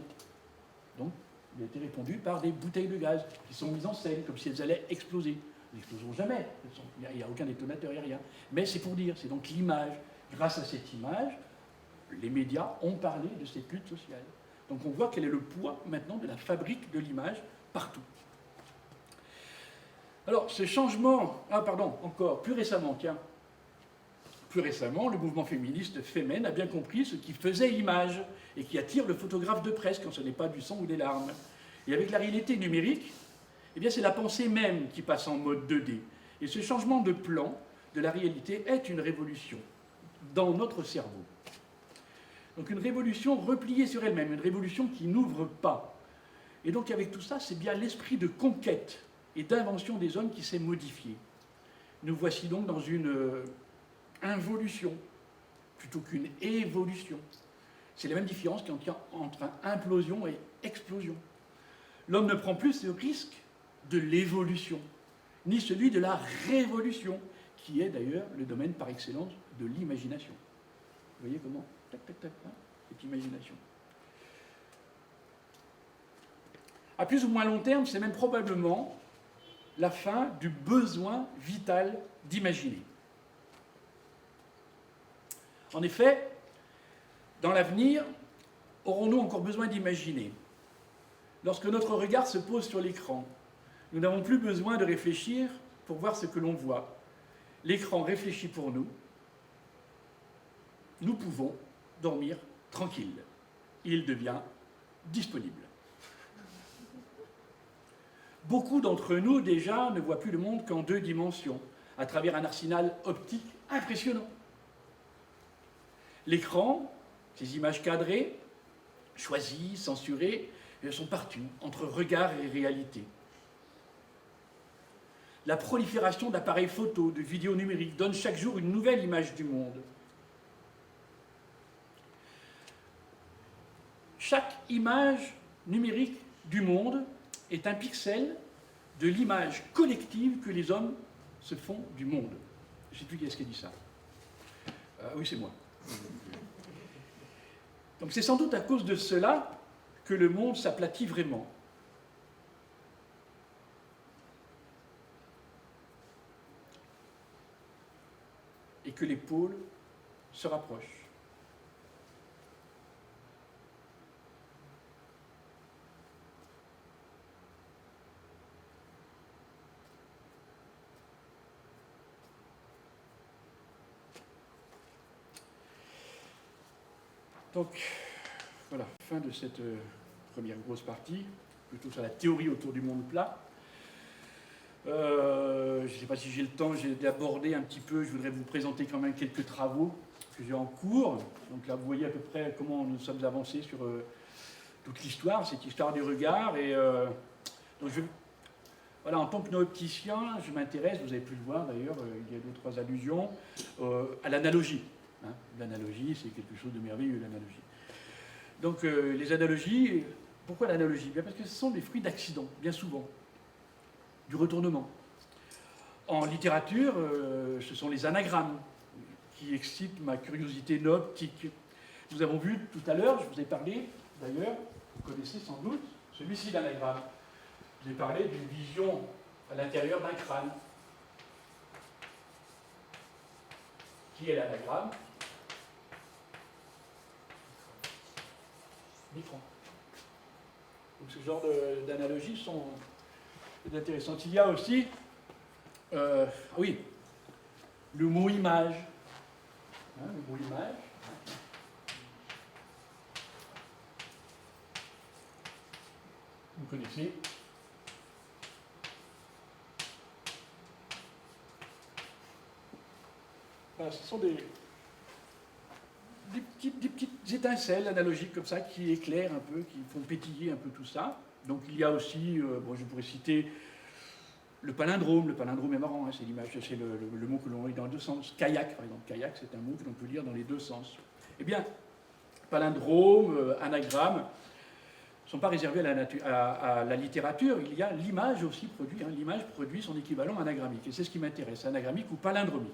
Donc, il a été répondu par des bouteilles de gaz qui sont mises en scène, comme si elles allaient exploser. Elles n'exploseront jamais, il n'y a aucun détonateur, il n'y a rien. Mais c'est pour dire, c'est donc l'image. Grâce à cette image, les médias ont parlé de cette lutte sociale. Donc on voit quel est le poids maintenant de la fabrique de l'image partout. Alors ce changement, encore plus récemment, le mouvement féministe Femen a bien compris ce qui faisait image et qui attire le photographe de presse quand ce n'est pas du sang ou des larmes. Et avec la réalité numérique, eh bien c'est la pensée même qui passe en mode 2D. Et ce changement de plan de la réalité est une révolution dans notre cerveau. Donc une révolution repliée sur elle-même, une révolution qui n'ouvre pas. Et donc avec tout ça, c'est bien l'esprit de conquête et d'invention des hommes qui s'est modifié. Nous voici donc dans une involution plutôt qu'une évolution. C'est la même différence qu'il y a entre implosion et explosion. L'homme ne prend plus ce risque de l'évolution, ni celui de la révolution, qui est d'ailleurs le domaine par excellence de l'imagination. Vous voyez comment tac, tac, tac, hein, cette imagination. À plus ou moins long terme, c'est même probablement la fin du besoin vital d'imaginer. En effet, dans l'avenir, aurons-nous encore besoin d'imaginer? Lorsque notre regard se pose sur l'écran, nous n'avons plus besoin de réfléchir pour voir ce que l'on voit. L'écran réfléchit pour nous. Nous pouvons dormir tranquille. Il devient disponible. Beaucoup d'entre nous, déjà, ne voient plus le monde qu'en 2 dimensions, à travers un arsenal optique impressionnant. L'écran, ces images cadrées, choisies, censurées, elles sont partout, entre regard et réalité. La prolifération d'appareils photo, de vidéos numériques donne chaque jour une nouvelle image du monde. Chaque image numérique du monde est un pixel de l'image collective que les hommes se font du monde. Je ne sais plus qui est-ce qui a dit ça. Oui, c'est moi. Donc c'est sans doute à cause de cela que le monde s'aplatit vraiment. Et que les pôles se rapprochent. Donc, voilà, fin de cette première grosse partie, plutôt sur la théorie autour du monde plat. Je ne sais pas si j'ai le temps d'aborder un petit peu, je voudrais vous présenter quand même quelques travaux que j'ai en cours. Donc là, vous voyez à peu près comment nous sommes avancés sur toute l'histoire, cette histoire du regard. Et donc voilà, en tant que opticien, je m'intéresse, vous avez pu le voir d'ailleurs, il y a 2 ou 3 allusions, à l'analogie. Hein, l'analogie, c'est quelque chose de merveilleux, l'analogie. Donc les analogies, pourquoi l'analogie? Bien parce que ce sont des fruits d'accidents, bien souvent, du retournement. En littérature, ce sont les anagrammes qui excitent ma curiosité optique. Nous avons vu tout à l'heure, je vous ai parlé, d'ailleurs, vous connaissez sans doute, celui-ci d'anagramme. Je vous ai parlé d'une vision à l'intérieur d'un crâne. Qui est l'anagramme? L'écran. Donc ce genre d'analogies sont intéressantes. Il y a aussi, oui, le mot image. Hein, le mot image. Vous connaissez. Voilà, ce sont des petites étincelles analogiques comme ça qui éclairent un peu, qui font pétiller un peu tout ça. Donc il y a aussi, je pourrais citer le palindrome. Le palindrome est marrant, hein, c'est l'image, c'est le mot que l'on lit dans les 2 sens. Kayak, par exemple. Kayak, c'est un mot que l'on peut lire dans les 2 sens. Eh bien, palindrome, anagramme, ne sont pas réservés à la littérature. Il y a l'image aussi produit. Hein, l'image produit son équivalent anagrammique. Et c'est ce qui m'intéresse, anagrammique ou palindromique.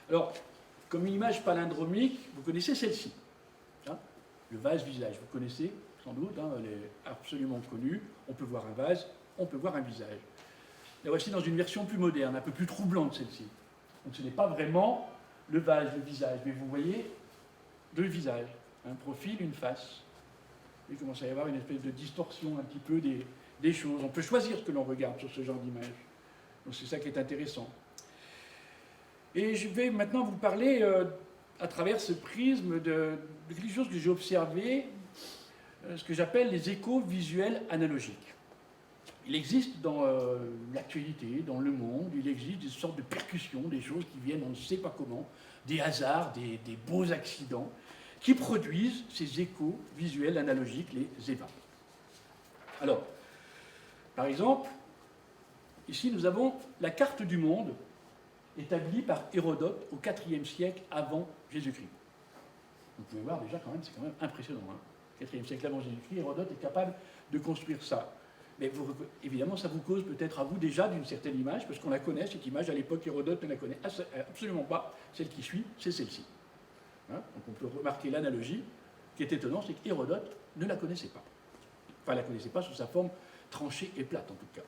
Alors, comme une image palindromique, vous connaissez celle-ci. Hein, le vase-visage, vous connaissez sans doute, hein, elle est absolument connue. On peut voir un vase, on peut voir un visage. La voici dans une version plus moderne, un peu plus troublante celle-ci. Donc ce n'est pas vraiment le vase, le visage, mais vous voyez deux visages, un profil, une face. Il commence à y avoir une espèce de distorsion un petit peu des choses. On peut choisir ce que l'on regarde sur ce genre d'image. Donc c'est ça qui est intéressant. Et je vais maintenant vous parler, à travers ce prisme, de quelque chose que j'ai observé, ce que j'appelle les échos visuels analogiques. Il existe dans l'actualité, dans le monde, il existe des sortes de percussions, des choses qui viennent on ne sait pas comment, des hasards, des beaux accidents, qui produisent ces échos visuels analogiques, les EVA. Alors, par exemple, ici nous avons la carte du monde établie par Hérodote au IVe siècle avant Jésus-Christ. Vous pouvez voir déjà quand même, c'est quand même impressionnant. IVe siècle avant Jésus-Christ, Hérodote est capable de construire ça. Mais évidemment, ça vous cause peut-être à vous déjà d'une certaine image, parce qu'on la connaît, cette image, à l'époque, Hérodote ne la connaît absolument pas. Celle qui suit, c'est celle-ci. Donc on peut remarquer l'analogie. Ce qui est étonnant, c'est qu'Hérodote ne la connaissait pas. Enfin, la connaissait pas sous sa forme tranchée et plate, en tout cas.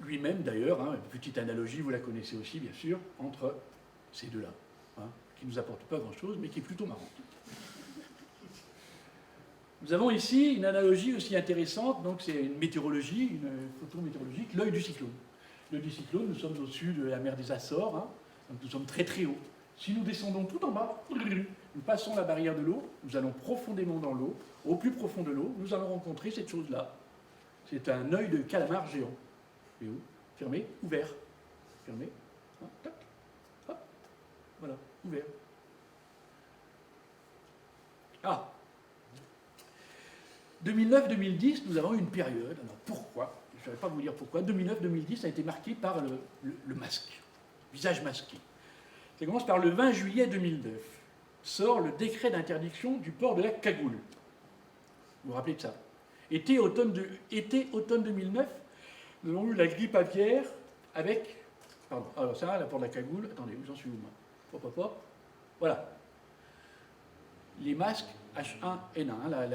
Lui-même, d'ailleurs, une petite analogie, vous la connaissez aussi, bien sûr, entre ces deux-là, qui ne nous apporte pas grand-chose, mais qui est plutôt marrante. Nous avons ici une analogie aussi intéressante, donc c'est une météorologie, une photo météorologique, l'œil du cyclone. L'œil du cyclone, nous sommes au-dessus de la mer des Açores, donc nous sommes très très haut. Si nous descendons tout en bas, nous passons la barrière de l'eau, nous allons profondément dans l'eau, au plus profond de l'eau, nous allons rencontrer cette chose-là. C'est un œil de calamar géant. Et où ? Fermé, ouvert. Fermé, tac, hop, voilà, ouvert. Ah, 2009-2010, nous avons eu une période. Alors pourquoi ? Je ne vais pas vous dire pourquoi. 2009-2010 a été marqué par le masque, visage masqué. Ça commence par le 20 juillet 2009. Sort le décret d'interdiction du port de la cagoule. Vous vous rappelez de ça ? Été-automne 2009, nous avons eu la grippe aviaire avec... Pardon, alors ça, la port de la cagoule... Attendez, j'en suis où, moi ? Hop, hop, hop. Voilà. Les masques H1N1, la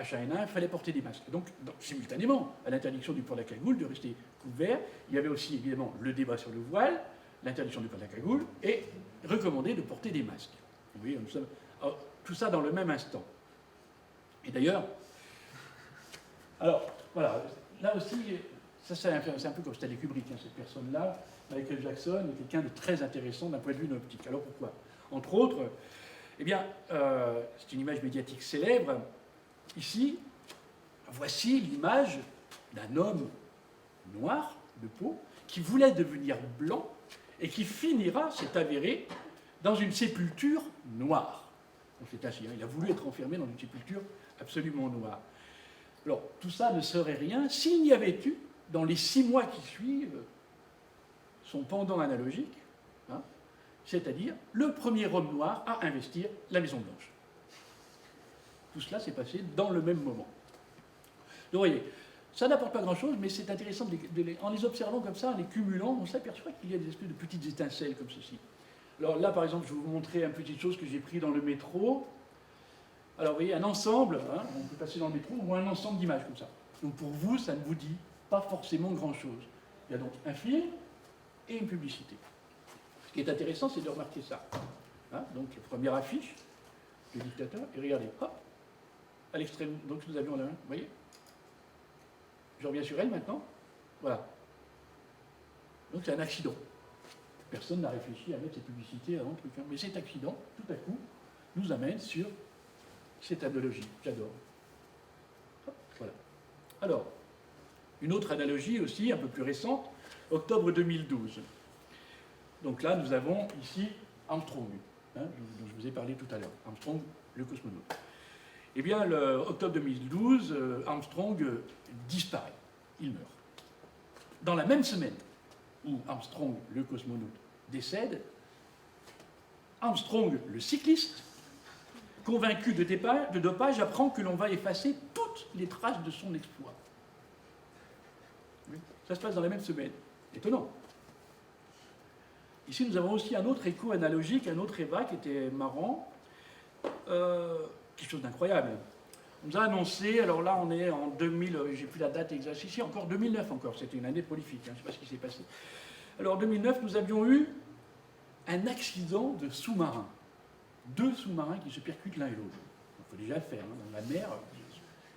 H1N1, il fallait porter des masques. Donc, simultanément, à l'interdiction du port de la cagoule, de rester couvert, il y avait aussi évidemment le débat sur le voile, l'interdiction du port de la cagoule, et recommandé de porter des masques. Vous voyez, tout ça dans le même instant. Et d'ailleurs, alors, voilà, là aussi, ça c'est un peu comme Stanley Kubrick, cette personne-là, Michael Jackson, est quelqu'un de très intéressant d'un point de vue optique. Alors pourquoi ? Entre autres, eh bien, c'est une image médiatique célèbre. Ici, voici l'image d'un homme noir de peau qui voulait devenir blanc et qui finira, c'est avéré, dans une sépulture noire. Donc c'est ainsi, il a voulu être enfermé dans une sépulture absolument noire. Alors, tout ça ne serait rien s'il n'y avait eu, dans les 6 mois qui suivent, son pendant analogique, c'est-à-dire le premier homme noir à investir la Maison-Blanche. Tout cela s'est passé dans le même moment. Donc, vous voyez, ça n'apporte pas grand-chose, mais c'est intéressant, en les observant comme ça, en les cumulant, on s'aperçoit qu'il y a des espèces de petites étincelles comme ceci. Alors là, par exemple, je vais vous montrer une petite chose que j'ai pris dans le métro. Alors, vous voyez, un ensemble, on peut passer dans le métro, on voit un ensemble d'images comme ça. Donc, pour vous, ça ne vous dit pas forcément grand-chose. Il y a donc un film et une publicité. Ce qui est intéressant, c'est de remarquer ça. Donc, la première affiche, le dictateur, et regardez, hop, à l'extrême, donc nous avions la main, vous voyez ? Je reviens sur elle maintenant. Voilà. Donc, c'est un accident. Personne n'a réfléchi à mettre cette publicité avant le truc. Mais cet accident, tout à coup, nous amène sur cette analogie. J'adore. Voilà. Alors, une autre analogie aussi, un peu plus récente, octobre 2012. Donc là, nous avons ici Armstrong, dont je vous ai parlé tout à l'heure. Armstrong, le cosmonaute. Eh bien, octobre 2012, Armstrong disparaît. Il meurt. Dans la même semaine où Armstrong, le cosmonaute, décède, Armstrong, le cycliste, convaincu de dopage, apprend que l'on va effacer toutes les traces de son exploit. Ça se passe dans la même semaine. Étonnant. Ici, nous avons aussi un autre écho analogique, un autre EVA qui était marrant, quelque chose d'incroyable. On nous a annoncé, alors là on est en 2000, j'ai plus la date exacte, ici encore 2009 encore, c'était une année prolifique, je ne sais pas ce qui s'est passé. Alors en 2009, nous avions eu un accident de sous-marin. 2 sous-marins qui se percutent l'un et l'autre. Il faut déjà le faire, hein, dans la mer,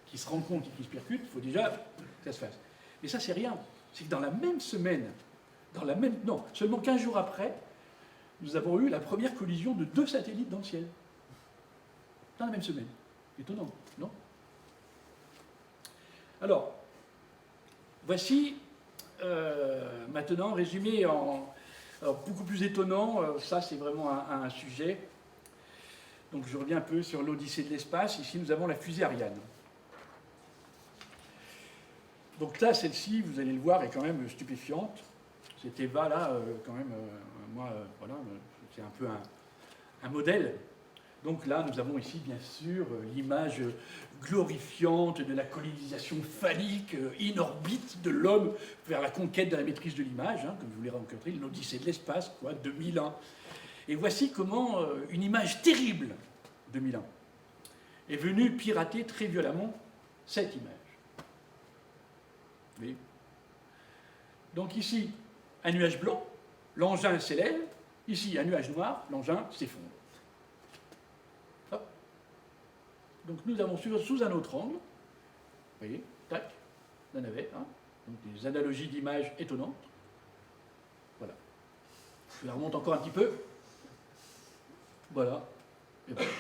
qui se rencontrent et qui se percutent, il faut déjà que ça se fasse. Mais ça, c'est rien. C'est que dans la même semaine, seulement 15 jours après, nous avons eu la première collision de 2 satellites dans le ciel. Dans la même semaine. Étonnant, non? Alors, voici maintenant résumé en beaucoup plus étonnant. Ça, c'est vraiment un sujet. Donc, je reviens un peu sur l'Odyssée de l'espace. Ici, nous avons la fusée Ariane. Donc là, celle-ci, vous allez le voir, est quand même stupéfiante. Cette Eva, là, quand même, moi, voilà, c'est un peu un modèle. Donc là, nous avons ici, bien sûr, l'image glorifiante de la colonisation phallique in orbite de l'homme vers la conquête de la maîtrise de l'image, hein, comme je vous l'ai rencontré, l'Odyssée de l'espace, quoi, 2001. Et voici comment une image terrible, 2001, est venue pirater très violemment cette image. Vous voyez ? Donc ici, un nuage blanc, l'engin s'élève, ici, un nuage noir, l'engin s'effondre. Donc nous avons sous un autre angle, vous voyez, tac, la navette, hein, donc des analogies d'images étonnantes. Voilà. Je la remonte encore un petit peu. Voilà. Et voilà.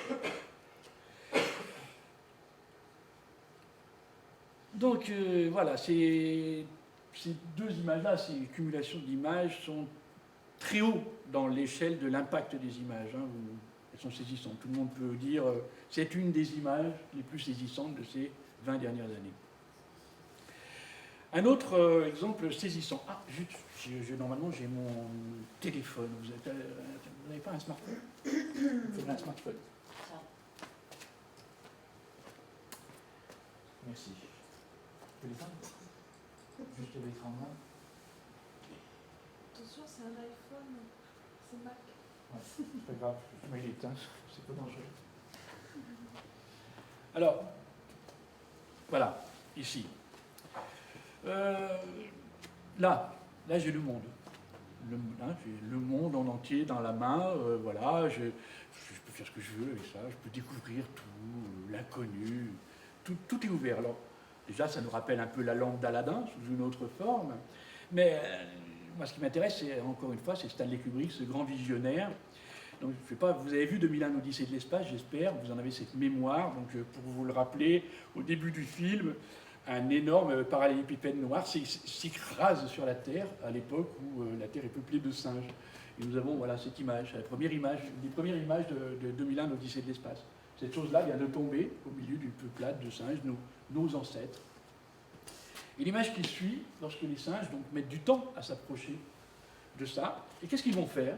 Donc voilà, ces 2 images-là, ces cumulations d'images sont très haut dans l'échelle de l'impact des images. Hein. Elles sont saisissantes. Tout le monde peut dire c'est une des images les plus saisissantes de ces 20 dernières années. Un autre exemple saisissant. Ah, normalement j'ai mon téléphone. Vous n'avez pas un smartphone? Il faudrait un smartphone. Merci. Tu peux l'éteindre? Juste l'écran en main. Attention, c'est un iPhone, c'est Mac. Ouais, c'est pas grave, je mets l'éteint, c'est pas dangereux. Alors, voilà, ici. Là j'ai le monde. J'ai le monde en entier dans la main. Voilà, je peux faire ce que je veux avec ça. Je peux découvrir tout, l'inconnu. Tout est ouvert. Alors, déjà, ça nous rappelle un peu la lampe d'Aladin sous une autre forme. Mais moi, ce qui m'intéresse, c'est encore une fois, c'est Stanley Kubrick, ce grand visionnaire. Donc, je sais pas, vous avez vu 2001 Odyssée de l'espace, j'espère, vous en avez cette mémoire. Donc, pour vous le rappeler, au début du film, un énorme parallélépipède noir s'écrase sur la Terre à l'époque où la Terre est peuplée de singes. Et nous avons voilà, cette image, la première image, une des premières images de 2001 Odyssée de l'espace. Cette chose-là vient de tomber au milieu d'une peuplade de singes, nos ancêtres. Et l'image qui suit, lorsque les singes donc, mettent du temps à s'approcher de ça, et qu'est-ce qu'ils vont faire?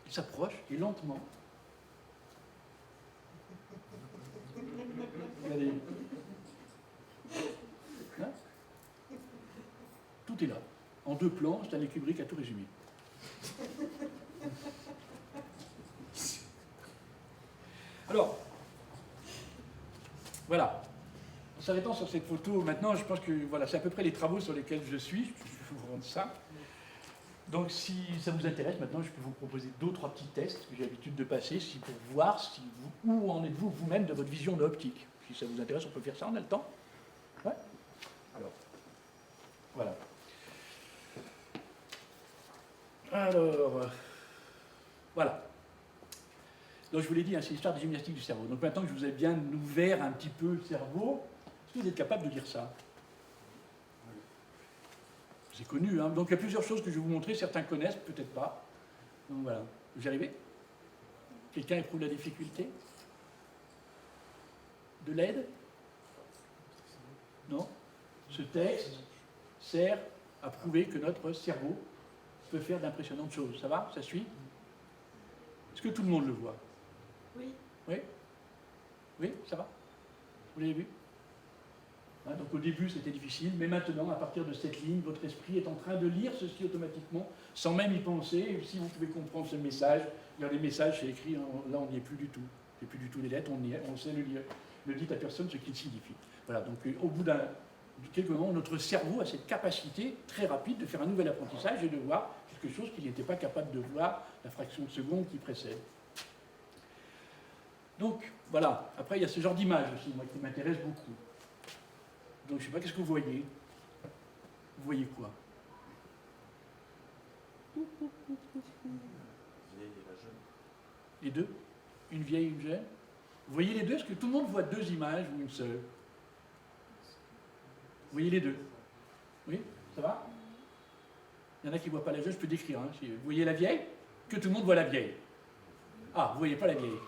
Ils s'approchent et lentement. Regardez. Hein? Tout est là. En 2 plans, Stanley Kubrick a tout résumé. Alors, voilà. En s'arrêtant sur cette photo, maintenant, je pense que voilà, c'est à peu près les travaux sur lesquels je suis. Je vais vous rendre ça. Donc, si ça vous intéresse, maintenant, je peux vous proposer 2 ou 3 petits tests que j'ai l'habitude de passer pour voir si où en êtes-vous vous-même de votre vision de l'optique. Si ça vous intéresse, on peut faire ça, on a le temps. Ouais. Alors, voilà. Alors, voilà. Donc, je vous l'ai dit, hein, c'est l'histoire des gymnastiques du cerveau. Donc, maintenant que je vous ai bien ouvert un petit peu le cerveau, est-ce que vous êtes capable de lire ça? C'est connu, hein. Donc il y a plusieurs choses que je vais vous montrer, certains connaissent, peut-être pas. Donc voilà, vous y arrivez? Quelqu'un éprouve la difficulté? De l'aide? Non? Ce texte sert à prouver que notre cerveau peut faire d'impressionnantes choses. Ça va? Ça suit? Est-ce que tout le monde le voit? Oui. Oui? Oui, ça va? Vous l'avez vu? Hein, donc au début c'était difficile, mais maintenant, à partir de cette ligne, votre esprit est en train de lire ceci automatiquement, sans même y penser. Et si vous pouvez comprendre ce message, il y a des messages, c'est écrit, là on n'y est plus du tout. C'est plus du tout les lettres, on sait le lire. Ne dites à personne ce qu'il signifie. Voilà, donc au bout de quelques moments, notre cerveau a cette capacité très rapide de faire un nouvel apprentissage et de voir quelque chose qu'il n'était pas capable de voir la fraction de seconde qui précède. Donc, voilà. Après, il y a ce genre d'image aussi, moi, qui m'intéresse beaucoup. Donc, je ne sais pas, qu'est-ce que vous voyez? Vous voyez quoi? Les deux? Une vieille, une jeune? Vous voyez les deux? Est-ce que tout le monde voit deux images ou une seule? Vous voyez les deux? Oui? Ça va? Il y en a qui ne voient pas la jeune, je peux décrire. Hein. Vous voyez la vieille? Que tout le monde voit la vieille. Ah, vous ne voyez pas la vieille.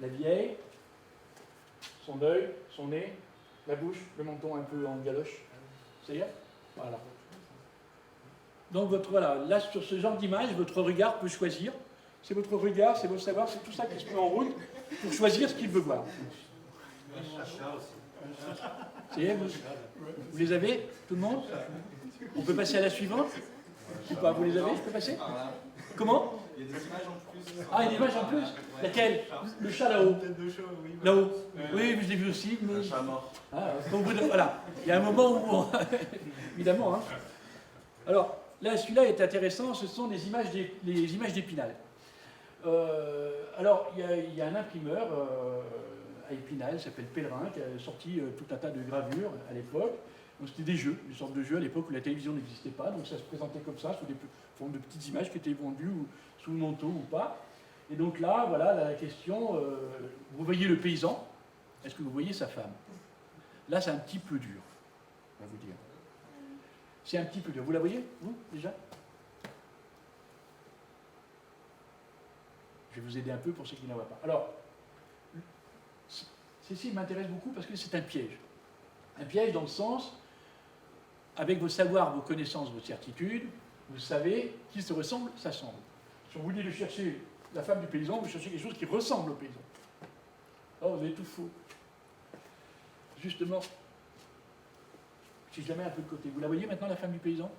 La vieille, son œil, son nez, la bouche, le menton un peu en galoche. Ça y est? Voilà. Donc, voilà, là, sur ce genre d'image, votre regard peut choisir. C'est votre regard, c'est votre savoir, c'est tout ça qui se met en route pour choisir ce qu'il veut voir. Ça y est, vous les avez, tout le monde? On peut passer à la suivante? Ou pas? Vous les avez? Je peux passer? Comment? Il y a des images en plus. Ah, il y a des images en plus? Laquelle? Le chat là-haut. Là-haut. Oui, je l'ai vu aussi. Mais... Un chat mort. Ah, donc, voilà. Il y a un moment où... Évidemment. Hein. Alors, là, celui-là est intéressant. Ce sont les images d'Épinal. Alors, il y a un imprimeur à Épinal, qui s'appelle Pellerin, qui a sorti tout un tas de gravures à l'époque. Donc, c'était des jeux, une sorte de jeu à l'époque où la télévision n'existait pas. Donc, ça se présentait comme ça, sous des formes de petites images qui étaient vendues ou sous le manteau ou pas. Et donc là, voilà la question. Vous voyez le paysan. Est-ce que vous voyez sa femme? Là, c'est un petit peu dur, on va vous dire. C'est un petit peu dur. Vous la voyez, vous, déjà? Je vais vous aider un peu pour ceux qui ne la voient pas. Alors, ceci m'intéresse beaucoup parce que c'est un piège. Un piège dans le sens, avec vos savoirs, vos connaissances, vos certitudes, vous savez qui se ressemble, ça semble. Si on vous dit de chercher la femme du paysan, vous cherchez quelque chose qui ressemble au paysan. Oh, vous avez tout faux. Justement, si je la mets un peu de côté, vous la voyez maintenant, la femme du paysan?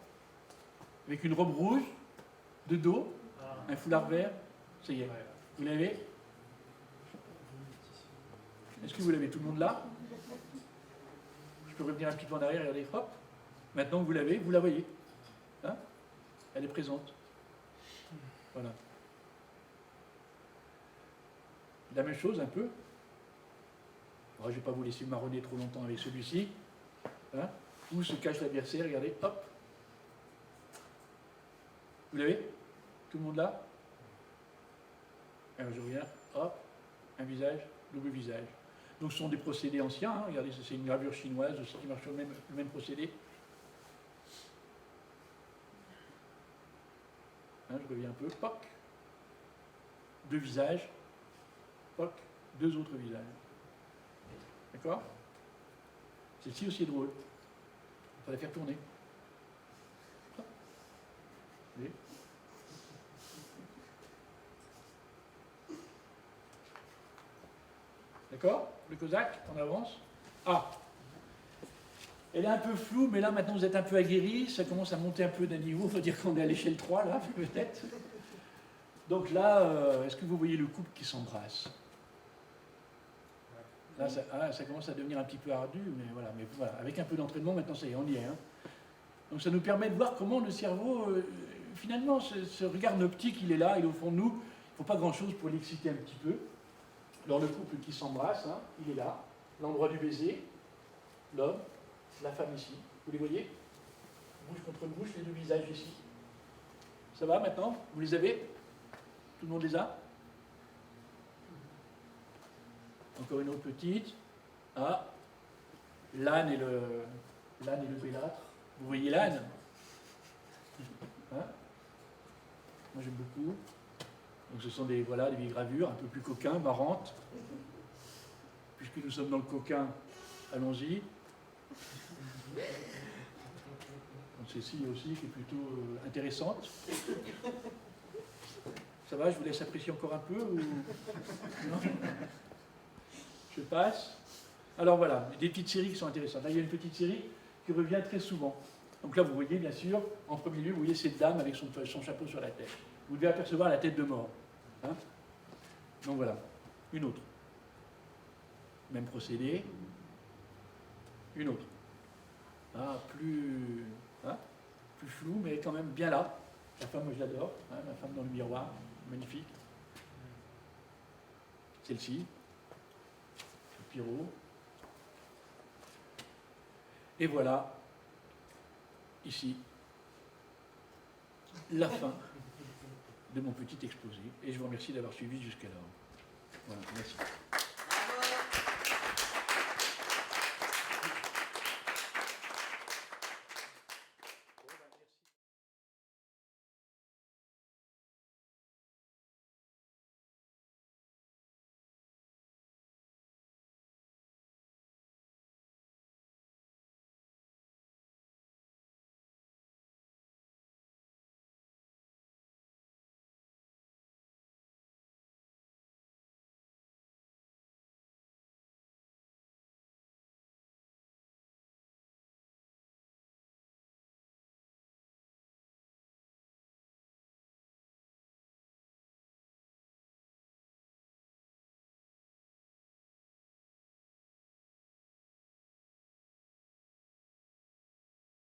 Avec une robe rouge, de dos, un foulard vert, ça y est. Vous l'avez? Est-ce que vous l'avez? Tout le monde là? Je peux revenir un petit peu en arrière, regardez, hop. Maintenant que vous l'avez, vous la voyez. Hein? Elle est présente. Voilà. La même chose un peu. Alors, je ne vais pas vous laisser marronner trop longtemps avec celui-ci. Hein? Où se cache l'adversaire? Regardez, hop. Vous l'avez? Tout le monde là? Alors je reviens, hop, un visage, double visage. Donc ce sont des procédés anciens, hein. Regardez, c'est une gravure chinoise aussi qui marche sur le même procédé. Hein, je reviens un peu, poc, deux visages, poc, deux autres visages. D'accord? Celle-ci aussi est drôle. Il faut la faire tourner. Hop. Vous voyez? D'accord? Le Cosaque, on avance. Ah! Elle est un peu floue, mais là, maintenant, vous êtes un peu aguerri. Ça commence à monter un peu d'un niveau. Il faut dire qu'on est à l'échelle 3, là, peut-être. Donc là, est-ce que vous voyez le couple qui s'embrasse? Là, ça commence à devenir un petit peu ardu, mais voilà. Avec un peu d'entraînement, maintenant, ça y est, on y est. Hein. Donc ça nous permet de voir comment le cerveau, finalement, ce regard optique, il est là, il est au fond de nous. Il ne faut pas grand-chose pour l'exciter un petit peu. Alors le couple qui s'embrasse, hein, il est là, l'endroit du baiser, l'homme, la femme ici. Vous les voyez? Bouche contre bouche, les deux visages ici. Ça va maintenant? Vous les avez? Tout le monde les a? Encore une autre petite. Ah, l'âne et le bellâtre. Vous voyez l'âne? Hein? Moi j'aime beaucoup. Donc ce sont des vieilles gravures un peu plus coquins, marrantes. Puisque nous sommes dans le coquin, allons-y. Donc celle-ci aussi qui est plutôt intéressante. Ça va, je vous laisse apprécier encore un peu ou... Non? Je passe. Alors voilà, des petites séries qui sont intéressantes. Là, il y a une petite série qui revient très souvent. Donc là, vous voyez, bien sûr, en premier lieu, vous voyez cette dame avec son chapeau sur la tête. Vous devez apercevoir la tête de mort. Hein? Donc voilà, une autre. Même procédé. Une autre. Ah, plus plus floue, mais quand même bien là. La femme, moi je l'adore, hein, la femme dans le miroir, magnifique. Celle-ci, le Pirot. Et voilà, ici, la fin de mon petit exposé. Et je vous remercie d'avoir suivi jusqu'à là. Voilà, merci.